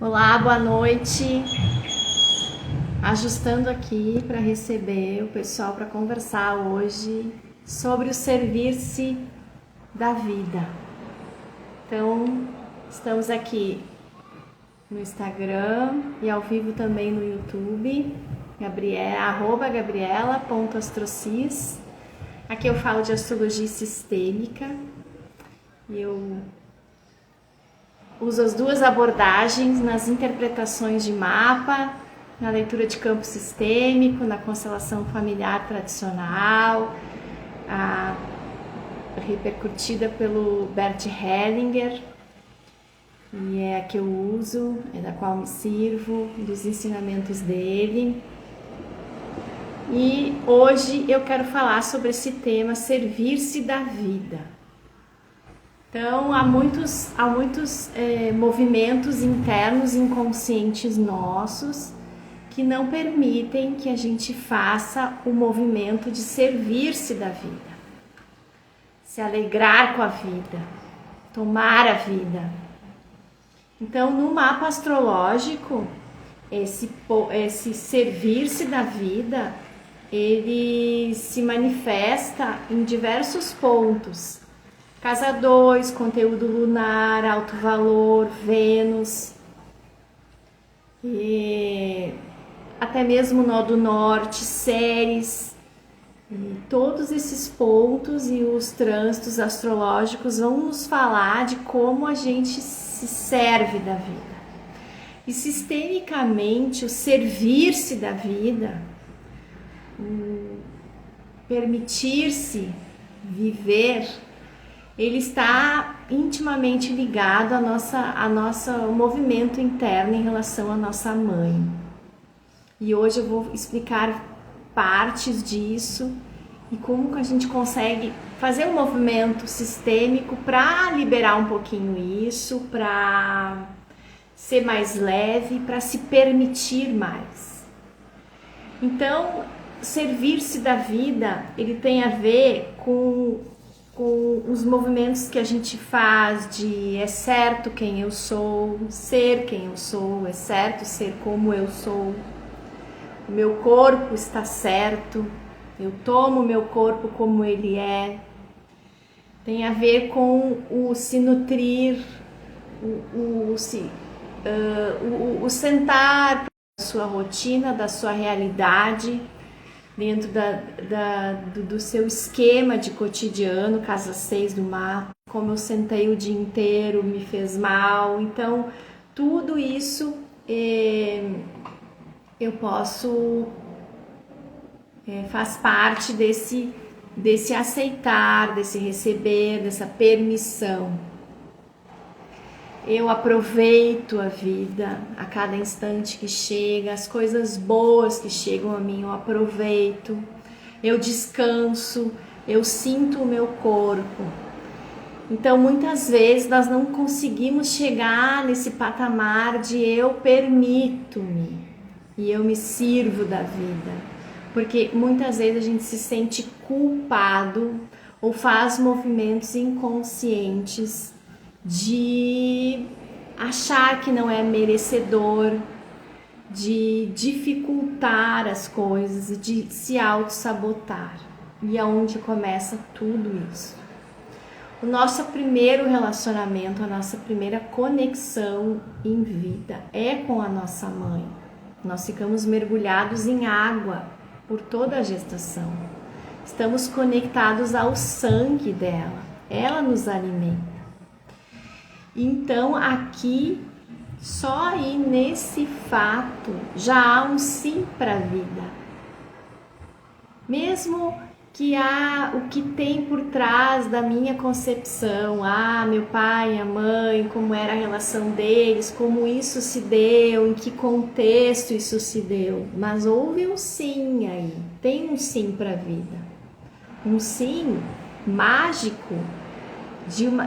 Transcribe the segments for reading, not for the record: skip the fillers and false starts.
Olá, boa noite. Ajustando aqui para receber o pessoal para conversar hoje sobre o servir-se da vida. Então, estamos aqui no Instagram e ao vivo também no YouTube, @gabriela.astrocis. Aqui eu falo de astrologia sistêmica e eu uso as duas abordagens nas interpretações de mapa, na leitura de campo sistêmico, na constelação familiar tradicional, repercutida pelo Bert Hellinger, e é a que eu uso, é da qual me sirvo, dos ensinamentos dele. E hoje eu quero falar sobre esse tema, servir-se da vida. Então, há muitos movimentos internos inconscientes nossos que não permitem que a gente faça o movimento de servir-se da vida, se alegrar com a vida, tomar a vida. Então, no mapa astrológico, esse servir-se da vida, ele se manifesta em diversos pontos. Casa 2, conteúdo lunar, alto valor, Vênus, e até mesmo nó do norte, Ceres. E todos esses pontos e os trânsitos astrológicos vão nos falar de como a gente se serve da vida. E sistemicamente, o servir-se da vida, permitir-se viver, ele está intimamente ligado ao nosso movimento interno em relação à nossa mãe. E hoje eu vou explicar partes disso e como que a gente consegue fazer um movimento sistêmico para liberar um pouquinho isso, para ser mais leve, para se permitir mais. Então, servir-se da vida, ele tem a ver com os movimentos que a gente faz de é certo quem eu sou, ser quem eu sou, é certo ser como eu sou, o meu corpo está certo, eu tomo o meu corpo como ele é. Tem a ver com o se nutrir, o sentar da sua rotina, da sua realidade, dentro do seu esquema de cotidiano, casa 6 do mapa, como eu sentei o dia inteiro, me fez mal. Então, tudo isso eu posso, faz parte desse aceitar, desse receber, dessa permissão. Eu aproveito a vida, a cada instante que chega, as coisas boas que chegam a mim eu aproveito, eu descanso, eu sinto o meu corpo. Então, muitas vezes nós não conseguimos chegar nesse patamar de eu permito-me e eu me sirvo da vida, porque muitas vezes a gente se sente culpado ou faz movimentos inconscientes de achar que não é merecedor, de dificultar as coisas e de se auto-sabotar. E é onde começa tudo isso. O nosso primeiro relacionamento, a nossa primeira conexão em vida é com a nossa mãe. Nós ficamos mergulhados em água por toda a gestação. Estamos conectados ao sangue dela. Ela nos alimenta. Então, aqui, só aí nesse fato, já há um sim para a vida. Mesmo que há o que tem por trás da minha concepção, meu pai, a mãe, como era a relação deles, como isso se deu, em que contexto isso se deu. Mas houve um sim aí, tem um sim para a vida. Um sim mágico,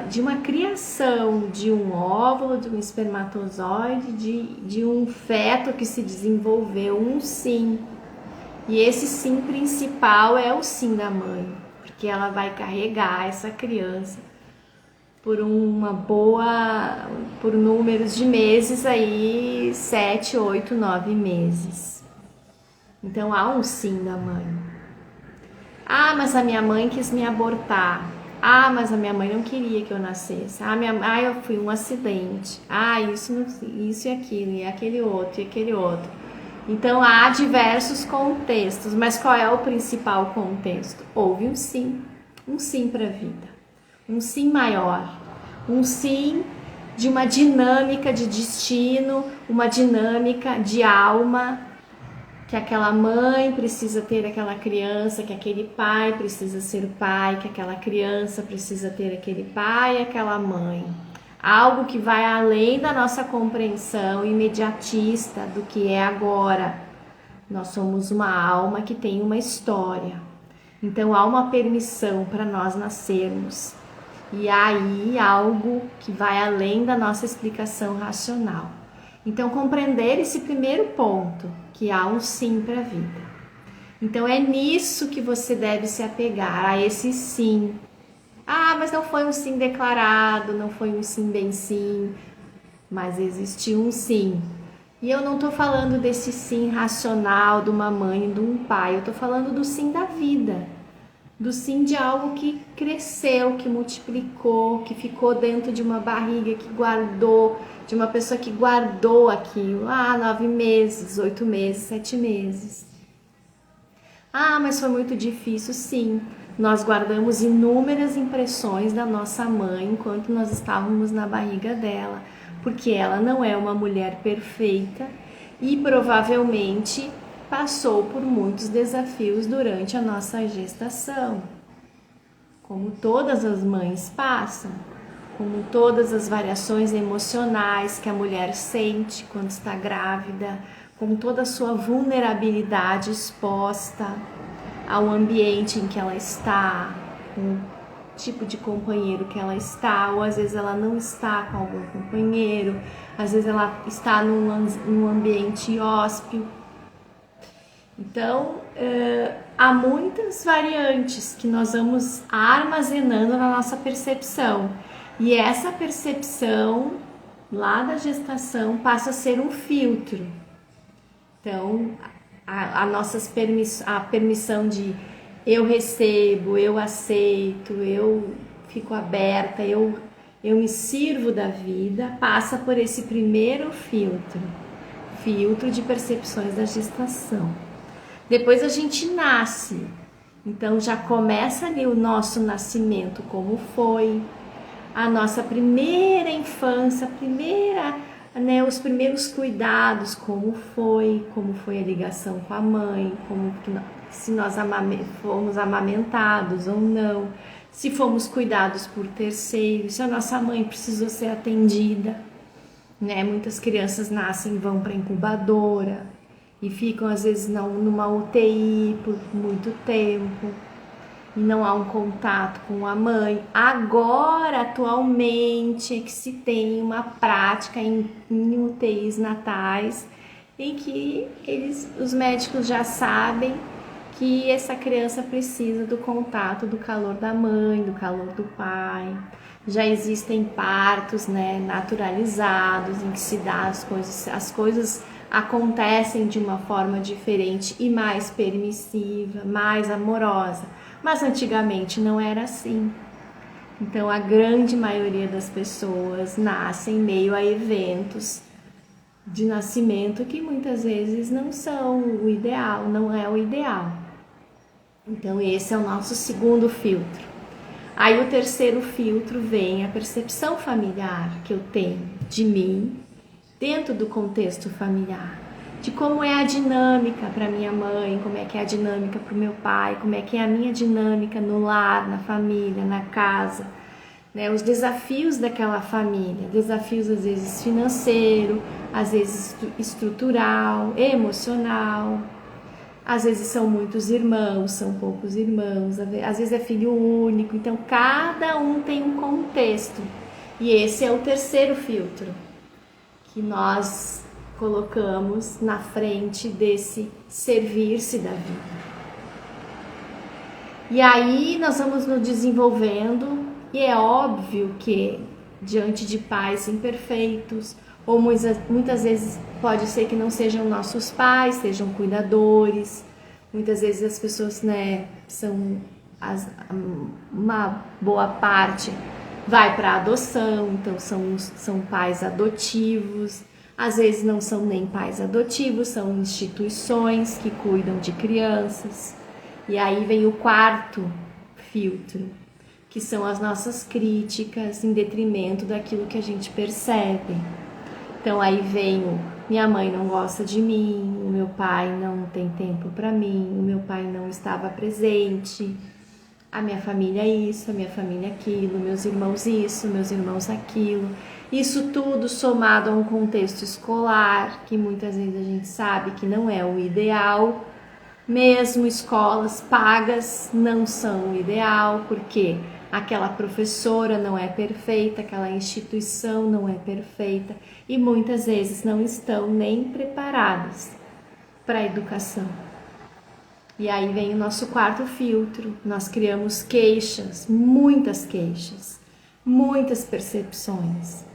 de uma criação de um óvulo, de um espermatozoide, de um feto que se desenvolveu, um sim. E esse sim principal é o sim da mãe, porque ela vai carregar essa criança por uma boa por números de meses aí, 7, 8, 9 meses. Então há um sim da mãe. Ah, mas a minha mãe quis me abortar. Ah, mas a minha mãe não queria que eu nascesse. Ah, eu fui um acidente. Ah, isso e aquilo, e aquele outro, e aquele outro. Então há diversos contextos, mas qual é o principal contexto? Houve um sim para a vida, um sim maior, um sim de uma dinâmica de destino, uma dinâmica de alma, que aquela mãe precisa ter aquela criança, que aquele pai precisa ser o pai, que aquela criança precisa ter aquele pai e aquela mãe. Algo que vai além da nossa compreensão imediatista do que é agora. Nós somos uma alma que tem uma história. Então há uma permissão para nós nascermos. E aí algo que vai além da nossa explicação racional. Então compreender esse primeiro ponto, que há um sim para a vida. Então é nisso que você deve se apegar, a esse sim. Ah, mas não foi um sim declarado, não foi um sim bem sim, mas existiu um sim. E eu não estou falando desse sim racional de uma mãe e de um pai, eu estou falando do sim da vida, do sim de algo que cresceu, que multiplicou, que ficou dentro de uma barriga, que guardou, de uma pessoa que guardou aquilo, 9 meses, 8 meses, 7 meses. Ah, mas foi muito difícil, sim. Nós guardamos inúmeras impressões da nossa mãe enquanto nós estávamos na barriga dela, porque ela não é uma mulher perfeita e provavelmente passou por muitos desafios durante a nossa gestação, como todas as mães passam, como todas as variações emocionais que a mulher sente quando está grávida, com toda a sua vulnerabilidade exposta ao ambiente em que ela está, com o tipo de companheiro que ela está, ou às vezes ela não está com algum companheiro, às vezes ela está num ambiente hóspede. Então, há muitas variantes que nós vamos armazenando na nossa percepção. E essa percepção lá da gestação passa a ser um filtro. Então, a permissão de eu recebo, eu aceito, eu fico aberta, eu me sirvo da vida, passa por esse primeiro filtro de percepções da gestação. Depois a gente nasce, então já começa ali o nosso nascimento, como foi, a nossa primeira infância, os primeiros cuidados, como foi a ligação com a mãe, se nós fomos amamentados ou não, se fomos cuidados por terceiros, se a nossa mãe precisou ser atendida, né? Muitas crianças nascem e vão para a incubadora e ficam às vezes numa UTI por muito tempo. E não há um contato com a mãe. Agora, atualmente, é que se tem uma prática em UTIs natais em que os médicos já sabem que essa criança precisa do contato, do calor da mãe, do calor do pai. Já existem partos, né, naturalizados, em que se dá as coisas acontecem de uma forma diferente e mais permissiva, mais amorosa. Mas antigamente não era assim. Então a grande maioria das pessoas nascem meio a eventos de nascimento que muitas vezes não são o ideal, não é o ideal. Então esse é o nosso segundo filtro. Aí o terceiro filtro vem a percepção familiar que eu tenho de mim dentro do contexto familiar. De como é a dinâmica para minha mãe, como é que é a dinâmica para o meu pai, como é que é a minha dinâmica no lar, na família, na casa, né? Os desafios daquela família, desafios às vezes financeiro, às vezes estrutural, emocional, às vezes são muitos irmãos, são poucos irmãos, às vezes é filho único, então cada um tem um contexto. E esse é o terceiro filtro que nós colocamos na frente desse servir-se da vida. E aí nós vamos nos desenvolvendo e é óbvio que diante de pais imperfeitos, ou muitas vezes pode ser que não sejam nossos pais, sejam cuidadores. Muitas vezes as pessoas, né, uma boa parte vai para adoção, então são pais adotivos. Às vezes não são nem pais adotivos, são instituições que cuidam de crianças. E aí vem o quarto filtro, que são as nossas críticas em detrimento daquilo que a gente percebe. Então aí vem minha mãe não gosta de mim, o meu pai não tem tempo para mim, o meu pai não estava presente, a minha família isso, a minha família aquilo, meus irmãos isso, meus irmãos aquilo. Isso tudo somado a um contexto escolar, que muitas vezes a gente sabe que não é o ideal. Mesmo escolas pagas não são o ideal, porque aquela professora não é perfeita, aquela instituição não é perfeita e muitas vezes não estão nem preparadas para a educação. E aí vem o nosso quarto filtro, nós criamos queixas, muitas percepções.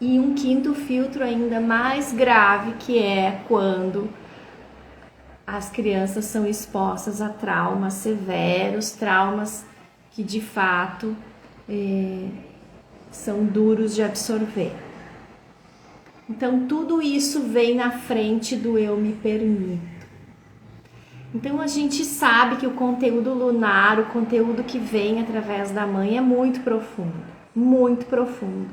E um quinto filtro ainda mais grave, que é quando as crianças são expostas a traumas severos, traumas que de fato são duros de absorver. Então tudo isso vem na frente do eu me permito. Então a gente sabe que o conteúdo lunar, o conteúdo que vem através da mãe é muito profundo, muito profundo.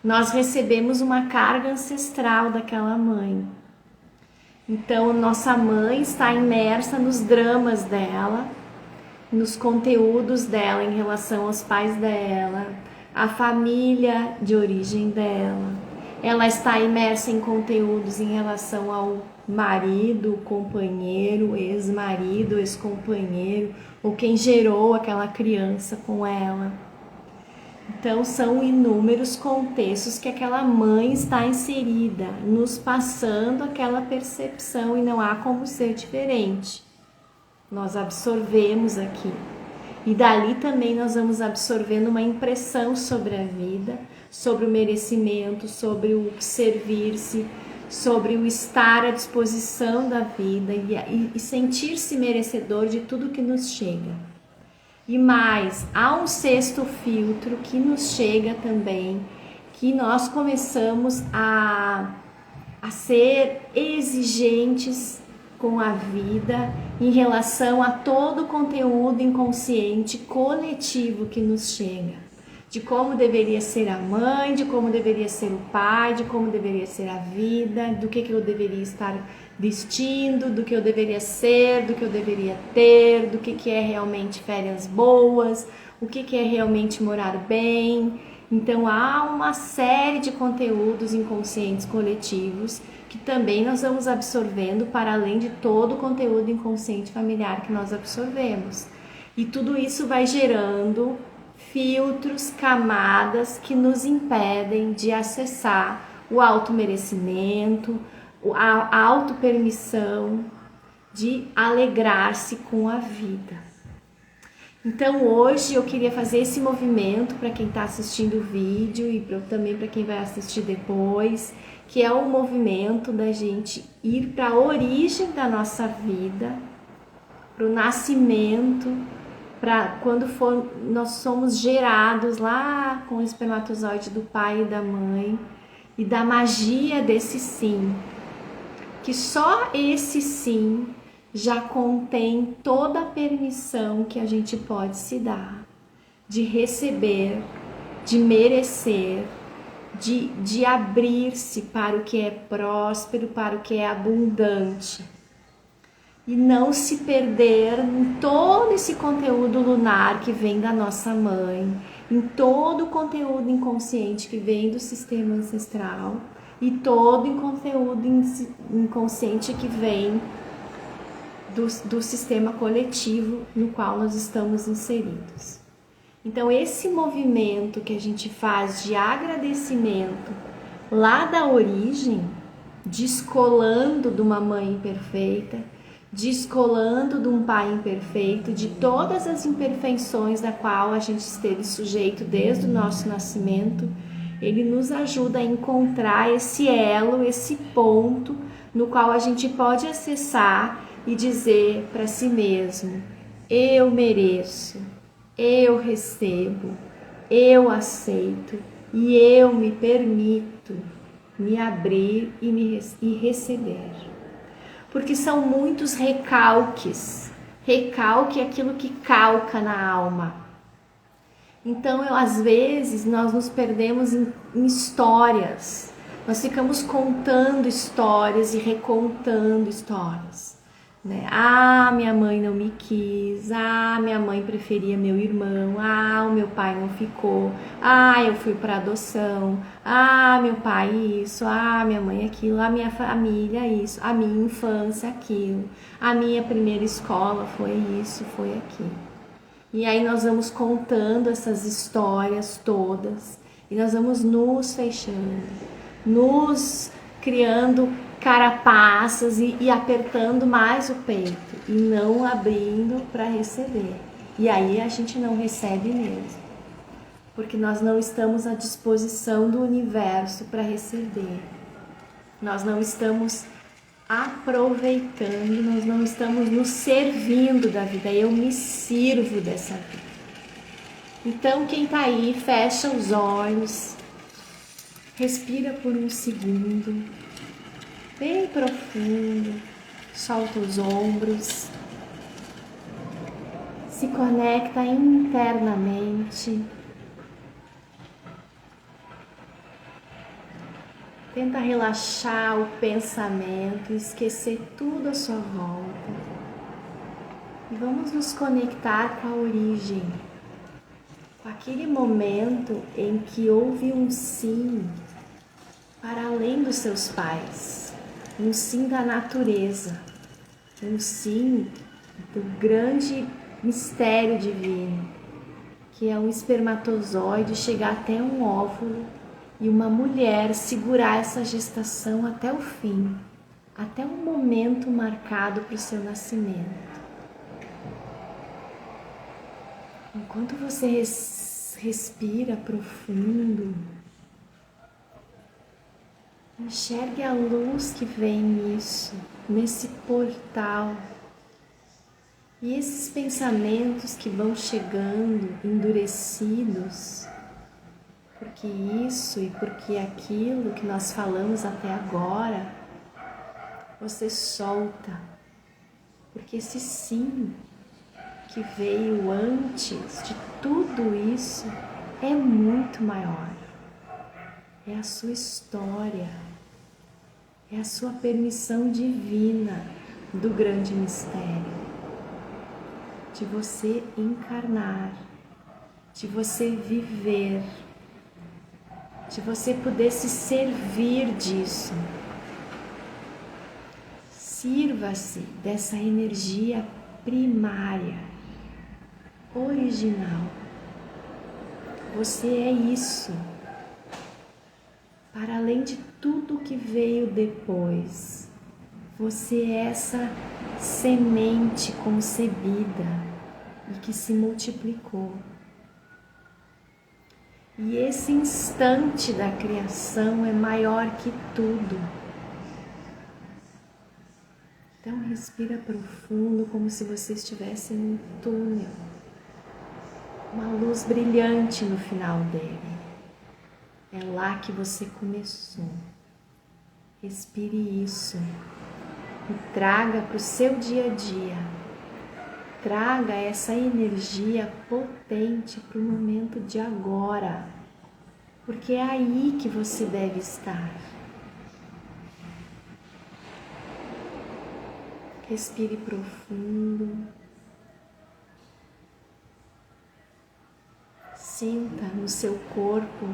Nós recebemos uma carga ancestral daquela mãe. Então nossa mãe está imersa nos dramas dela, nos conteúdos dela em relação aos pais dela, a família de origem dela. Ela está imersa em conteúdos em relação ao marido, companheiro, ex-marido, ex-companheiro, ou quem gerou aquela criança com ela. Então são inúmeros contextos que aquela mãe está inserida, nos passando aquela percepção e não há como ser diferente. Nós absorvemos aqui. E dali também nós vamos absorvendo uma impressão sobre a vida, sobre o merecimento, sobre o servir-se, sobre o estar à disposição da vida e sentir-se merecedor de tudo que nos chega. E mais, há um sexto filtro que nos chega também, que nós começamos a ser exigentes com a vida em relação a todo o conteúdo inconsciente coletivo que nos chega. De como deveria ser a mãe, de como deveria ser o pai, de como deveria ser a vida, do que eu deveria estar vestindo, do que eu deveria ser, do que eu deveria ter, do que é realmente férias boas, o que é realmente morar bem. Então há uma série de conteúdos inconscientes coletivos que também nós vamos absorvendo para além de todo o conteúdo inconsciente familiar que nós absorvemos. E tudo isso vai gerando filtros, camadas que nos impedem de acessar o auto-merecimento, a auto-permissão, de alegrar-se com a vida. Então hoje eu queria fazer esse movimento para quem está assistindo o vídeo e também para quem vai assistir depois, que é o movimento da gente ir para a origem da nossa vida, para o nascimento, para quando nós somos gerados lá com o espermatozoide do pai e da mãe, e da magia desse sim, que só esse sim já contém toda a permissão que a gente pode se dar, de receber, de merecer, de abrir-se para o que é próspero, para o que é abundante. E não se perder em todo esse conteúdo lunar que vem da nossa mãe, em todo o conteúdo inconsciente que vem do sistema ancestral e todo o conteúdo inconsciente que vem do sistema coletivo no qual nós estamos inseridos. Então esse movimento que a gente faz de agradecimento lá da origem, descolando de uma mãe imperfeita, descolando de um pai imperfeito, de todas as imperfeições da qual a gente esteve sujeito desde o nosso nascimento. Ele nos ajuda a encontrar esse elo, esse ponto no qual a gente pode acessar e dizer para si mesmo: eu mereço, eu recebo, eu aceito e eu me permito me abrir e receber. Porque são muitos recalques. Recalque é aquilo que calca na alma. Então, às vezes, nós nos perdemos em histórias. Nós ficamos contando histórias e recontando histórias. Né? Ah, minha mãe não me quis. Ah, minha mãe preferia meu irmão. Ah, o meu pai não ficou. Ah, eu fui para adoção. Ah, meu pai isso. Ah, minha mãe aquilo. A minha família isso. A minha infância aquilo. A minha primeira escola foi isso, foi aquilo. E aí nós vamos contando essas histórias todas e nós vamos nos fechando, nos criando carapaças e apertando mais o peito e não abrindo para receber. E aí a gente não recebe mesmo, porque nós não estamos à disposição do universo para receber. Nós não estamos aproveitando, nós não estamos nos servindo da vida. Eu me sirvo dessa vida. Então, quem tá aí, fecha os olhos, respira por um segundo, bem profundo, solta os ombros, se conecta internamente. Tenta relaxar o pensamento, esquecer tudo à sua volta. E vamos nos conectar com a origem, com aquele momento em que houve um sim para além dos seus pais, um sim da natureza, um sim do grande mistério divino, que é um espermatozoide chegar até um óvulo e uma mulher segurar essa gestação até o fim, até um momento marcado para o seu nascimento. Enquanto você respira profundo, enxergue a luz que vem nisso, nesse portal. E esses pensamentos que vão chegando endurecidos, porque isso e porque aquilo que nós falamos até agora, você solta, porque esse sim que veio antes de tudo isso é muito maior. É a sua história, é a sua permissão divina do grande mistério, de você encarnar, de você viver, de você poder se servir disso. Sirva-se dessa energia primária, original. Você é isso. Para além de tudo que veio depois, você é essa semente concebida e que se multiplicou. E esse instante da criação é maior que tudo. Então respira profundo, como se você estivesse em um túnel. Uma luz brilhante no final dele. É lá que você começou. Respire isso e traga para o seu dia a dia. Traga essa energia potente para o momento de agora, porque é aí que você deve estar. Respire profundo. Sinta no seu corpo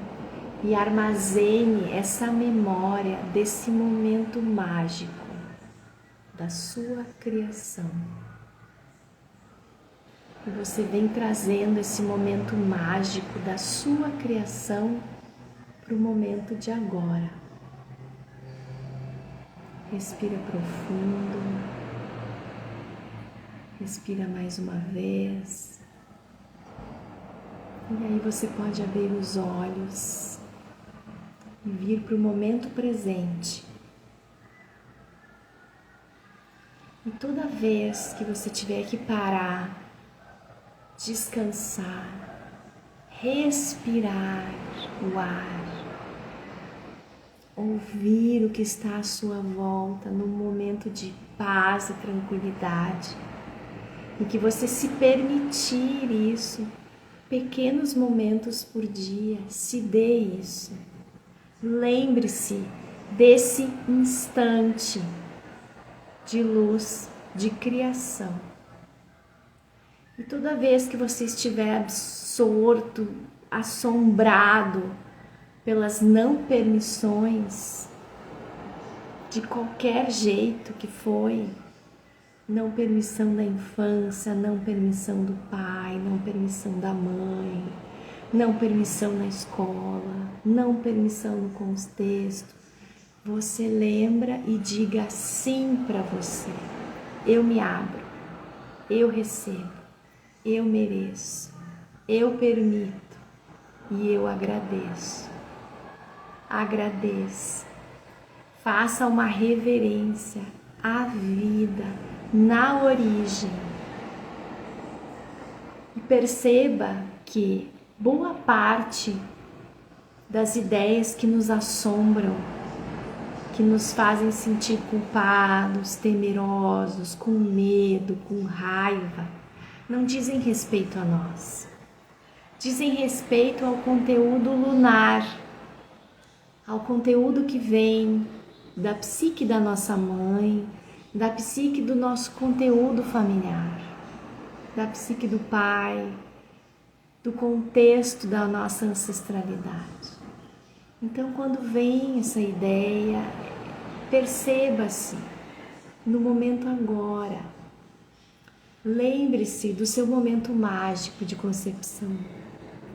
e armazene essa memória desse momento mágico da sua criação. E você vem trazendo esse momento mágico da sua criação para o momento de agora. Respira profundo. Respira mais uma vez. E aí você pode abrir os olhos e vir para o momento presente. E toda vez que você tiver que parar, descansar, respirar o ar, ouvir o que está à sua volta num momento de paz e tranquilidade, e que você se permitir isso, pequenos momentos por dia, se dê isso. Lembre-se desse instante de luz, de criação. E toda vez que você estiver absorto, assombrado pelas não permissões, de qualquer jeito que foi, não permissão da infância, não permissão do pai, não permissão da mãe, não permissão na escola, não permissão no contexto, você lembra e diga sim para você. Eu me abro, eu recebo, eu mereço, eu permito e eu agradeço. Agradeça. Faça uma reverência à vida na origem. E perceba que boa parte das ideias que nos assombram, que nos fazem sentir culpados, temerosos, com medo, com raiva, não dizem respeito a nós. Dizem respeito ao conteúdo lunar, ao conteúdo que vem da psique da nossa mãe, da psique do nosso conteúdo familiar, da psique do pai, do contexto da nossa ancestralidade. Então, quando vem essa ideia, perceba-se no momento agora. Lembre-se do seu momento mágico de concepção,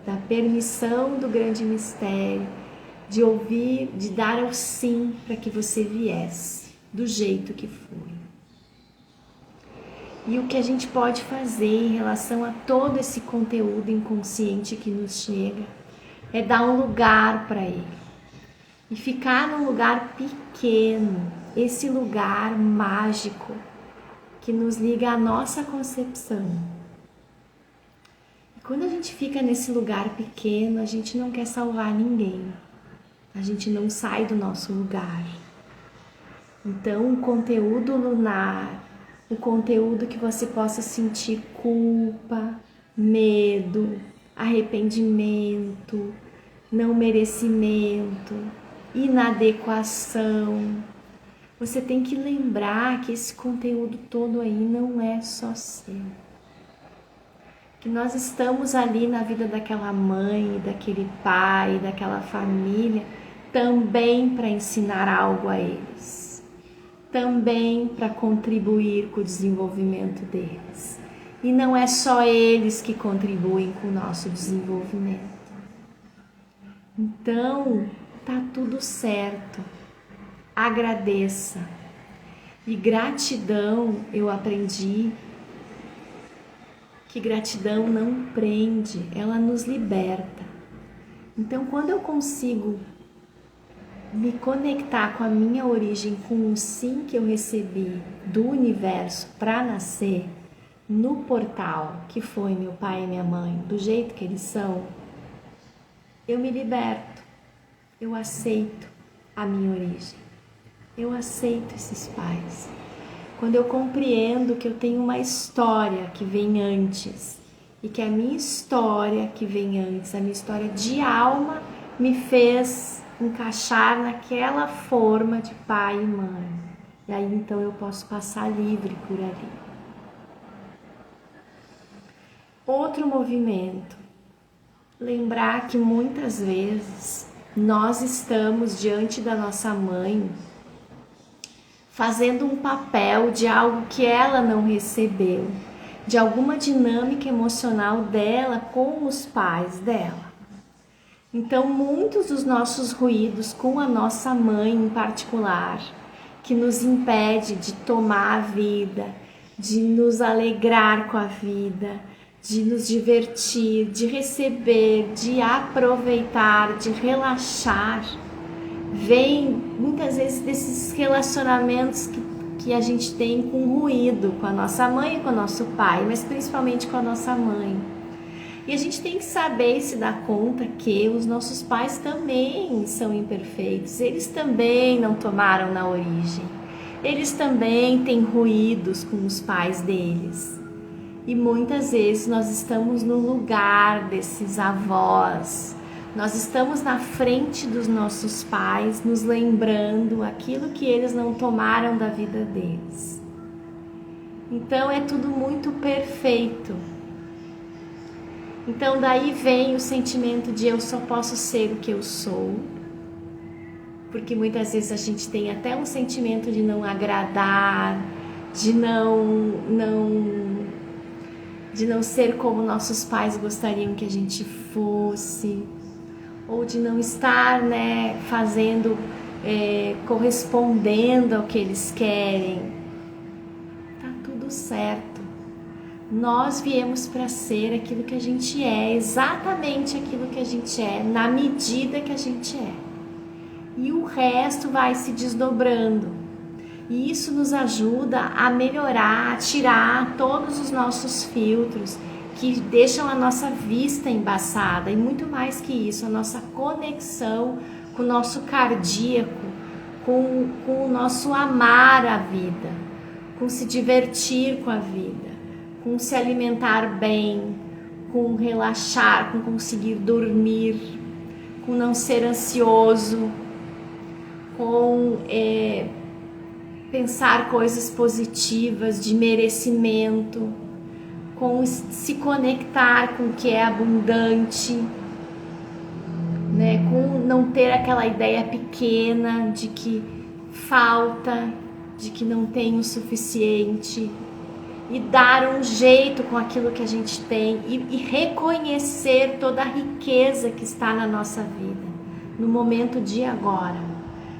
da permissão do grande mistério, de ouvir, de dar o sim para que você viesse, do jeito que foi. E o que a gente pode fazer em relação a todo esse conteúdo inconsciente que nos chega é dar um lugar para ele. E ficar num lugar pequeno, esse lugar mágico que nos liga à nossa concepção. E quando a gente fica nesse lugar pequeno, a gente não quer salvar ninguém. A gente não sai do nosso lugar. Então, o conteúdo lunar, o conteúdo que você possa sentir culpa, medo, arrependimento, não merecimento, inadequação. Você tem que lembrar que esse conteúdo todo aí não é só seu. Que nós estamos ali na vida daquela mãe, daquele pai, daquela família, também para ensinar algo a eles. Também para contribuir com o desenvolvimento deles. E não é só eles que contribuem com o nosso desenvolvimento. Então, tá tudo certo. Agradeça. E gratidão, eu aprendi que gratidão não prende, ela nos liberta. Então, quando eu consigo me conectar com a minha origem, com o sim que eu recebi do universo para nascer no portal que foi meu pai e minha mãe, do jeito que eles são, eu me liberto, eu aceito a minha origem, eu aceito esses pais. Quando eu compreendo que eu tenho uma história que vem antes e que a minha história que vem antes, a minha história de alma, me fez encaixar naquela forma de pai e mãe. E aí então eu posso passar livre por ali. Outro movimento. Lembrar que muitas vezes nós estamos diante da nossa mãe fazendo um papel de algo que ela não recebeu, de alguma dinâmica emocional dela com os pais dela. Então, muitos dos nossos ruídos com a nossa mãe em particular, que nos impede de tomar a vida, de nos alegrar com a vida, de nos divertir, de receber, de aproveitar, de relaxar, vem muitas vezes desses relacionamentos que a gente tem com ruído, com a nossa mãe e com o nosso pai, mas principalmente com a nossa mãe. E a gente tem que saber e se dar conta que os nossos pais também são imperfeitos, eles também não tomaram na origem, eles também têm ruídos com os pais deles. E muitas vezes nós estamos no lugar desses avós, nós estamos na frente dos nossos pais, nos lembrando aquilo que eles não tomaram da vida deles. Então é tudo muito perfeito. Então daí vem o sentimento de eu só posso ser o que eu sou, porque muitas vezes a gente tem até um sentimento de não agradar, de não ser como nossos pais gostariam que a gente fosse, ou de não estar, fazendo, correspondendo ao que eles querem. Tá tudo certo. Nós viemos para ser aquilo que a gente é, exatamente aquilo que a gente é, na medida que a gente é. E o resto vai se desdobrando. E isso nos ajuda a melhorar, a tirar todos os nossos filtros que deixam a nossa vista embaçada. E muito mais que isso, a nossa conexão com o nosso cardíaco, com o nosso amar a vida, com se divertir com a vida, com se alimentar bem, com relaxar, com conseguir dormir, com não ser ansioso, com pensar coisas positivas, de merecimento, com se conectar com o que é abundante, com não ter aquela ideia pequena de que falta, de que não tem o suficiente, e dar um jeito com aquilo que a gente tem e reconhecer toda a riqueza que está na nossa vida, no momento de agora.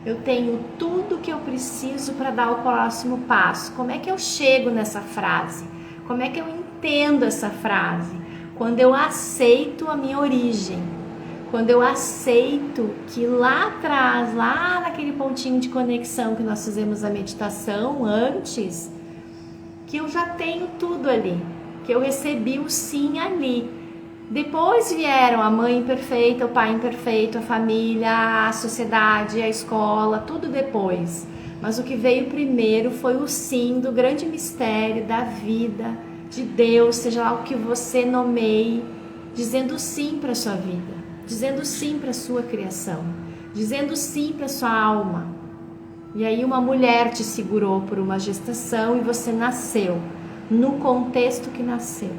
Eu tenho tudo que eu preciso para dar o próximo passo. Como é que eu chego nessa frase? Como é que eu entendo essa frase? Quando eu aceito a minha origem, quando eu aceito que lá atrás, lá naquele pontinho de conexão que nós fizemos a meditação antes, que eu já tenho tudo ali, que eu recebi o sim ali. Depois vieram a mãe imperfeita, o pai imperfeito, a família, a sociedade, a escola, tudo depois. Mas o que veio primeiro foi o sim do grande mistério da vida, de Deus, seja lá o que você nomeie, dizendo sim para a sua vida, dizendo sim para a sua criação, dizendo sim para a sua alma. E aí uma mulher te segurou por uma gestação e você nasceu, no contexto que nasceu.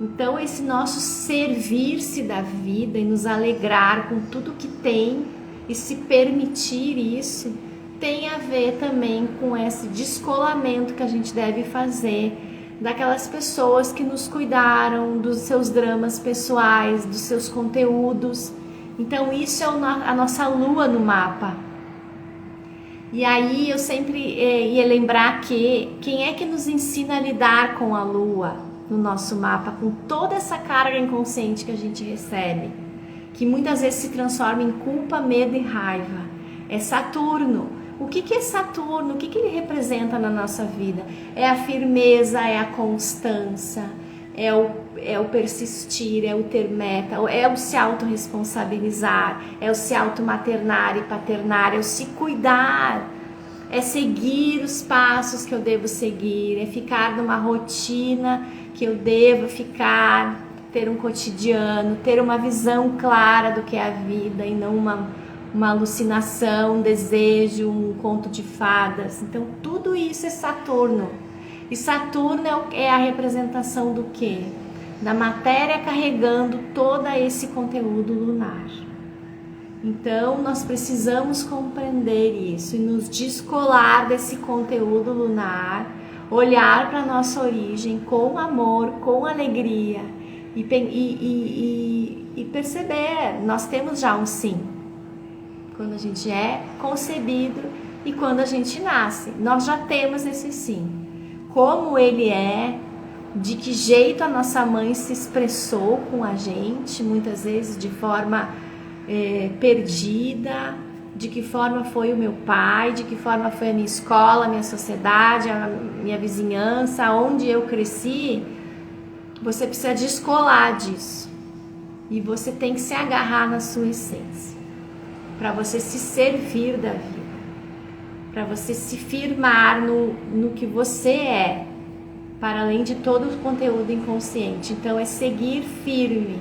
Então esse nosso servir-se da vida e nos alegrar com tudo que tem e se permitir isso, tem a ver também com esse descolamento que a gente deve fazer daquelas pessoas que nos cuidaram, dos seus dramas pessoais, dos seus conteúdos. Então isso é a nossa lua no mapa. E aí eu sempre ia lembrar que quem é que nos ensina a lidar com a lua no nosso mapa, com toda essa carga inconsciente que a gente recebe, que muitas vezes se transforma em culpa, medo e raiva? É Saturno. O que é Saturno? O que ele representa na nossa vida? É a firmeza, é a constância, é o persistir, é o ter meta, é o se autorresponsabilizar, é o se automaternar e paternar, é o se cuidar, é seguir os passos que eu devo seguir, é ficar numa rotina que eu devo ficar, ter um cotidiano, ter uma visão clara do que é a vida e não uma alucinação, um desejo, um conto de fadas. Então tudo isso é Saturno. E Saturno é a representação do quê? Da matéria carregando todo esse conteúdo lunar. Então nós precisamos compreender isso e nos descolar desse conteúdo lunar, olhar para a nossa origem com amor, com alegria e perceber, nós temos já um sim. Quando a gente é concebido e quando a gente nasce, nós já temos esse sim. como ele é, de que jeito a nossa mãe se expressou com a gente, muitas vezes de forma perdida, de que forma foi o meu pai, de que forma foi a minha escola, a minha sociedade, a minha vizinhança, onde eu cresci. Você precisa descolar disso e você tem que se agarrar na sua essência, para você se servir da vida, para você se firmar no que você é, para além de todo o conteúdo inconsciente. Então é seguir firme,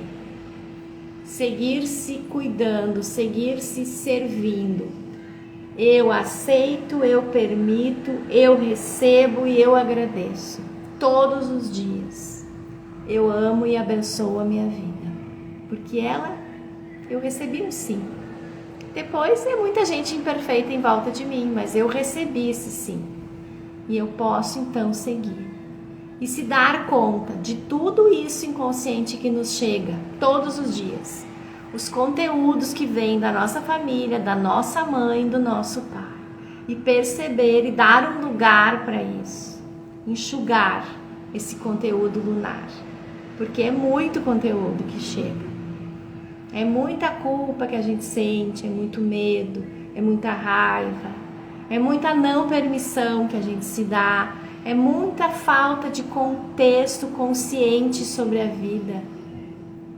seguir se cuidando, seguir se servindo. Eu aceito, eu permito, eu recebo e eu agradeço todos os dias. Eu amo e abençoo a minha vida, porque eu recebi um sim. Depois é muita gente imperfeita em volta de mim, mas eu recebi esse sim. E eu posso então seguir e se dar conta de tudo isso inconsciente que nos chega todos os dias. Os conteúdos que vêm da nossa família, da nossa mãe, do nosso pai. E perceber e dar um lugar para isso. Enxugar esse conteúdo lunar. Porque é muito conteúdo que chega. É muita culpa que a gente sente, é muito medo, é muita raiva, é muita não permissão que a gente se dá, é muita falta de contexto consciente sobre a vida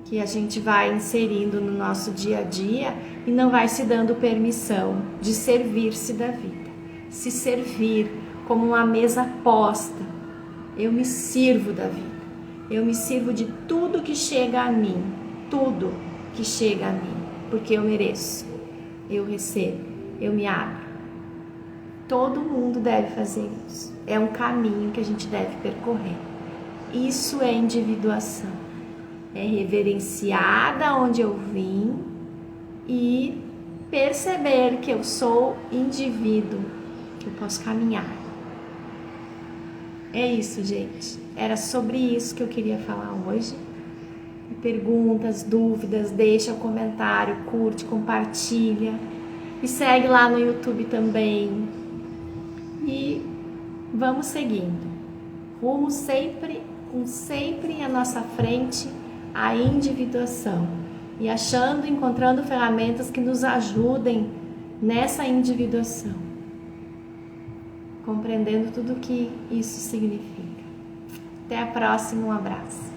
que a gente vai inserindo no nosso dia a dia e não vai se dando permissão de servir-se da vida. Se servir como uma mesa posta. Eu me sirvo da vida. Eu me sirvo de tudo que chega a mim. Tudo que chega a mim. Porque eu mereço. Eu recebo. Eu me abro. Todo mundo deve fazer isso. É um caminho que a gente deve percorrer. Isso é individuação. É reverenciar da onde eu vim e perceber que eu sou indivíduo, que eu posso caminhar. É isso, gente. Era sobre isso que eu queria falar hoje. Perguntas, dúvidas, deixa um comentário, curte, compartilha. Me segue lá no YouTube também. E vamos seguindo. Rumo sempre, com sempre à nossa frente, a individuação. E encontrando ferramentas que nos ajudem nessa individuação. Compreendendo tudo o que isso significa. Até a próxima, um abraço.